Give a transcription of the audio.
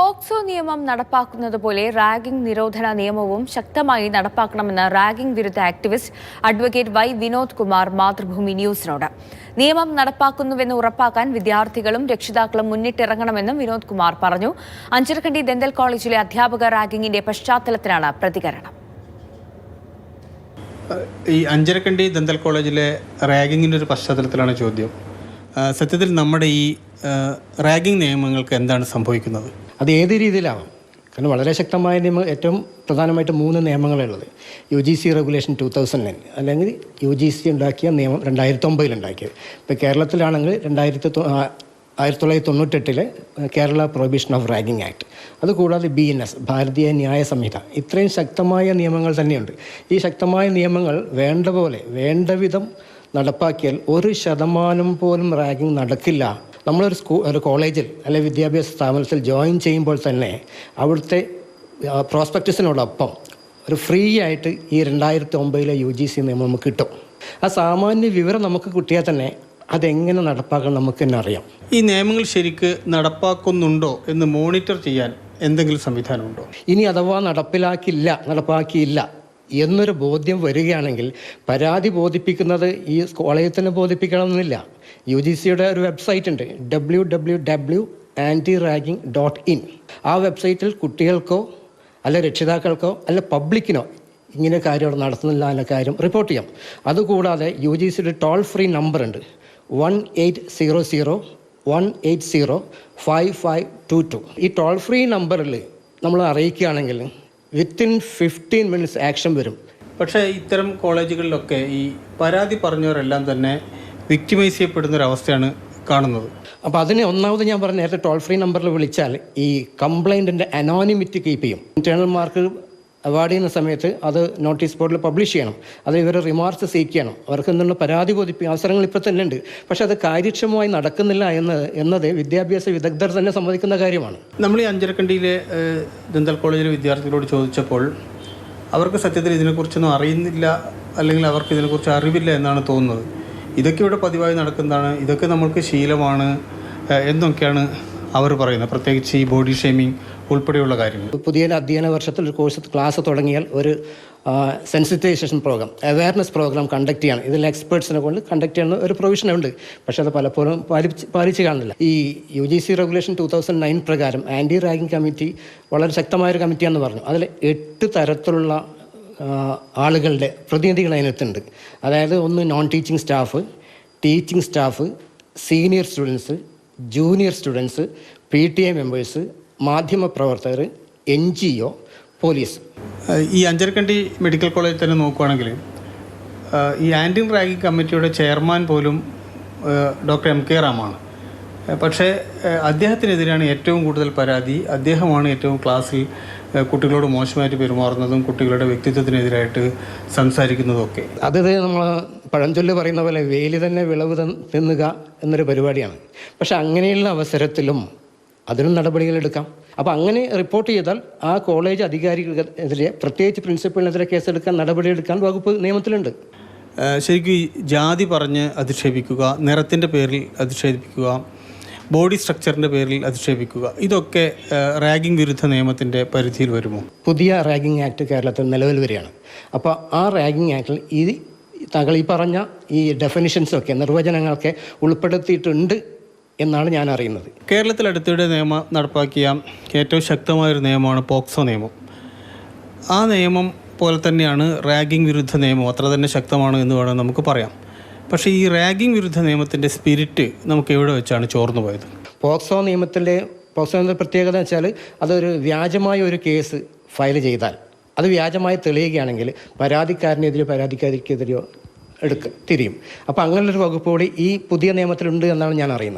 POCSO നിയമം നടപ്പാക്കുന്നതുപോലെ ragging നിരോധന നിയമവും ശക്തമായി നടപ്പാക്കണമെന്ന് റാഗിംഗ് വിരുദ്ധ activist advocate Y Vinod Kumar Mathrubhumi ന്യൂസിനോട്. നിയമം നടപ്പാക്കുന്നുവെന്ന് ഉറപ്പാക്കാൻ വിദ്യാർത്ഥികളും രക്ഷിതാക്കളും മുന്നിട്ടിറങ്ങണമെന്നും വിനോദ് കുമാർ പറഞ്ഞു. അഞ്ചരക്കണ്ടി ദന്തൽ കോളേജിലെ അധ്യാപക റാഗിംഗിന്റെ പശ്ചാത്തലത്തിലാണ് പ്രതികരണം. ഈ അഞ്ചരക്കണ്ടി ദന്തൽ കോളേജിലെ റാഗിങ്ങിൻ്റെ ഒരു പശ്ചാത്തലത്തിലാണ് ചോദ്യം. സത്യത്തിൽ നമ്മുടെ ഈ റാഗിംഗ് നിയമങ്ങൾക്ക് എന്താണ് സംഭവിക്കുന്നത്? അത് ഏത് രീതിയിലാവാം. കാരണം വളരെ ശക്തമായ നിയമം, ഏറ്റവും പ്രധാനമായിട്ട് 3 നിയമങ്ങളുള്ളത്. UGC റെഗുലേഷൻ 2009, അല്ലെങ്കിൽ UGC ഉണ്ടാക്കിയ നിയമം 2009 ഉണ്ടാക്കിയത്. ഇപ്പോൾ കേരളത്തിലാണെങ്കിൽ 1998 Kerala prohibition of ragging act. അതുകൂടാതെ BNS, ഭാരതീയ ന്യായ സംഹിത. ഇത്രയും ശക്തമായ നിയമങ്ങൾ തന്നെയുണ്ട്. ഈ ശക്തമായ നിയമങ്ങൾ വേണ്ട വിധം നടപ്പാക്കിയാൽ 1% പോലും റാഗിംഗ് നടക്കില്ല. നമ്മളൊരു ഒരു കോളേജിൽ അല്ലെങ്കിൽ വിദ്യാഭ്യാസ സ്ഥാപനത്തിൽ ജോയിൻ ചെയ്യുമ്പോൾ തന്നെ അവിടുത്തെ പ്രോസ്പെക്ടസിനോടൊപ്പം ഒരു ഫ്രീ ആയിട്ട് ഈ 2009 UGC നിയമം നമുക്ക് കിട്ടും. ആ സാമാന്യ വിവരം നമുക്ക് കിട്ടിയാൽ തന്നെ അതെങ്ങനെ നടപ്പാക്കണം നമുക്ക് തന്നെ അറിയാം. ഈ നിയമങ്ങൾ ശരിക്ക് നടപ്പാക്കുന്നുണ്ടോ എന്ന് മോണിറ്റർ ചെയ്യാൻ എന്തെങ്കിലും സംവിധാനമുണ്ടോ? ഇനി അഥവാ നടപ്പാക്കിയില്ല എന്നൊരു ബോധ്യം വരികയാണെങ്കിൽ പരാതി ബോധിപ്പിക്കുന്നത് ഈ കോളേജിൽ തന്നെ ബോധിപ്പിക്കണമെന്നില്ല. UGCയുടെ ഒരു വെബ്സൈറ്റ് ഉണ്ട്, www.antiraging.in. ആ വെബ്സൈറ്റിൽ കുട്ടികൾക്കോ അല്ല രക്ഷിതാക്കൾക്കോ അല്ല പബ്ലിക്കിനോ ഇങ്ങനെ കാര്യം അവിടെ നടത്തുന്നില്ല എന്ന കാര്യം റിപ്പോർട്ട് ചെയ്യാം. അതുകൂടാതെ UGCയുടെ ടോൾ ഫ്രീ നമ്പർ ഉണ്ട്, 1800-180-5522. ഈ ടോൾ ഫ്രീ നമ്പറിൽ നമ്മൾ അറിയിക്കുകയാണെങ്കിൽ വിത്തിൻ 15 minutes ആക്ഷൻ വരും. പക്ഷേ ഇത്തരം കോളേജുകളിലൊക്കെ ഈ പരാതി പറഞ്ഞവരെല്ലാം തന്നെ വിക്ടിമൈസ് ചെയ്യപ്പെടുന്നൊരവസ്ഥയാണ് കാണുന്നത്. അപ്പോൾ അതിന് ഒന്നാമത് ഞാൻ പറഞ്ഞ നേരത്തെ ടോൾ ഫ്രീ നമ്പറിൽ വിളിച്ചാൽ ഈ കംപ്ലൈൻറ്റിൻ്റെ അനോണിമിറ്റി കീപ്പ് ചെയ്യും. ഇൻറ്റേർണൽ മാർക്ക് അവാർഡ് ചെയ്യുന്ന സമയത്ത് അത് നോട്ടീസ് ബോർഡിൽ പബ്ലിഷ് ചെയ്യണം. അത് ഇവരെ റിമാർക്സ് സീക്ക് ചെയ്യണം. അവർക്ക് എന്നുള്ള പരാതി ബോധിപ്പിക്കും അവസരങ്ങൾ ഇപ്പോൾ തന്നെ ഉണ്ട്. പക്ഷേ അത് കാര്യക്ഷമമായി നടക്കുന്നില്ല എന്നത് വിദ്യാഭ്യാസ വിദഗ്ധർ തന്നെ സമ്മതിക്കുന്ന കാര്യമാണ്. നമ്മൾ ഈ അഞ്ചരക്കണ്ടിയിലെ ദന്തൽ കോളേജിലെ വിദ്യാർത്ഥികളോട് ചോദിച്ചപ്പോൾ അവർക്ക് സത്യത്തിൽ ഇതിനെക്കുറിച്ചൊന്നും അറിയുന്നില്ല, അല്ലെങ്കിൽ അവർക്ക് ഇതിനെക്കുറിച്ച് അറിവില്ല എന്നാണ് തോന്നുന്നത്. ഇതൊക്കെ ഇവിടെ പതിവായി നടക്കുന്നതാണ്, ഇതൊക്കെ നമ്മൾക്ക് ശീലമാണ് എന്നൊക്കെയാണ് അവർ പറയുന്നത്. പ്രത്യേകിച്ച് ഈ ബോഡി ഷേമിങ് ഉൾപ്പെടെയുള്ള കാര്യങ്ങൾ. പുതിയ അധ്യയന വർഷത്തിൽ ഒരു ക്ലാസ് തുടങ്ങിയാൽ ഒരു sensitisation programme, awareness programme conduct ചെയ്യണം. ഇതിൽ എക്സ്പേർട്സിനെ കൊണ്ട് കണ്ടക്ട് ചെയ്യുന്ന ഒരു പ്രൊവിഷനുണ്ട്. പക്ഷേ അത് പലപ്പോഴും പാലിച്ച് കാണുന്നില്ല. ഈ UGC റെഗുലേഷൻ 2009 പ്രകാരം ആൻറ്റി റാഗിംഗ് കമ്മിറ്റി വളരെ ശക്തമായൊരു കമ്മിറ്റിയാണെന്ന് പറഞ്ഞു. അതിൽ 8 തരത്തിലുള്ള ആളുകളുടെ പ്രതിനിധികൾ അതിനകത്തുണ്ട്. അതായത് ഒന്ന് non teaching staff, teaching staff, senior students, junior students, PTA members, മാധ്യമപ്രവർത്തകർ, NGO, പോലീസ്. ഈ അഞ്ചരക്കണ്ടി മെഡിക്കൽ കോളേജിൽ തന്നെ നോക്കുകയാണെങ്കിൽ ഈ ആൻറ്റി റാഗിംഗ് കമ്മിറ്റിയുടെ ചെയർമാൻ പോലും ഡോക്ടർ MK റാമാണ്. പക്ഷേ അദ്ദേഹത്തിനെതിരെയാണ് ഏറ്റവും കൂടുതൽ പരാതി. അദ്ദേഹമാണ് ഏറ്റവും ക്ലാസ്സിൽ കുട്ടികളോട് മോശമായിട്ട് പെരുമാറുന്നതും കുട്ടികളുടെ വ്യക്തിത്വത്തിനെതിരായിട്ട് സംസാരിക്കുന്നതുമൊക്കെ. അത് നമ്മൾ പഴഞ്ചൊല്ല് പറയുന്ന പോലെ വേലി തന്നെ വിളവ് തിന്നുക എന്നൊരു പരിപാടിയാണ്. പക്ഷെ അങ്ങനെയുള്ള അവസരത്തിലും അതിനും നടപടികളെടുക്കാം. അപ്പോൾ അങ്ങനെ റിപ്പോർട്ട് ചെയ്താൽ ആ കോളേജ് അധികാരികൾക്കെതിരെ, പ്രത്യേകിച്ച് പ്രിൻസിപ്പലിനെതിരെ കേസെടുക്കാൻ, നടപടിയെടുക്കാൻ വകുപ്പ് നിയമത്തിലുണ്ട്. ശരിക്കും ഈ ജാതി പറഞ്ഞ് അധിക്ഷേപിക്കുക, നിറത്തിൻ്റെ പേരിൽ അധിക്ഷേപിക്കുക, ബോഡി സ്ട്രക്ചറിൻ്റെ പേരിൽ അധിക്ഷേപിക്കുക, ഇതൊക്കെ റാഗിംഗ് വിരുദ്ധ നിയമത്തിൻ്റെ പരിധിയിൽ വരുമോ? പുതിയ റാഗിംഗ് ആക്ട് കേരളത്തിൽ നിലവിൽ വരികയാണ്. അപ്പോൾ ആ റാഗിംഗ് ആക്ടിൽ താങ്കൾ ഈ പറഞ്ഞ ഈ ഡെഫിനിഷൻസൊക്കെ, നിർവചനങ്ങളൊക്കെ ഉൾപ്പെടുത്തിയിട്ടുണ്ട് എന്നാണ് ഞാൻ അറിയുന്നത്. കേരളത്തിൽ അടുത്തിടെ നിയമം നടപ്പാക്കിയ ഏറ്റവും ശക്തമായൊരു നിയമമാണ് പോക്സോ നിയമം. ആ നിയമം പോലെ തന്നെയാണ് റാഗിംഗ് വിരുദ്ധ നിയമം, അത്ര തന്നെ ശക്തമാണ് എന്ന് വേണം നമുക്ക് പറയാം. പക്ഷേ ഈ റാഗിംഗ് വിരുദ്ധ നിയമത്തിൻ്റെ സ്പിരിറ്റ് നമുക്ക് എവിടെ വെച്ചാണ് ചോർന്നു പോയത്? പോക്സോ നിയമത്തിൻ്റെ പ്രത്യേകത വെച്ചാൽ അതൊരു വ്യാജമായ ഒരു കേസ് ഫയൽ ചെയ്താൽ, അത് വ്യാജമായി തെളിയുകയാണെങ്കിൽ പരാതിക്കാരനെതിരെയോ തിരിയും. അപ്പോൾ അങ്ങനെയൊരു വകുപ്പ് കൂടി ഈ പുതിയ നിയമത്തിലുണ്ട് എന്നാണ് ഞാൻ അറിയുന്നത്.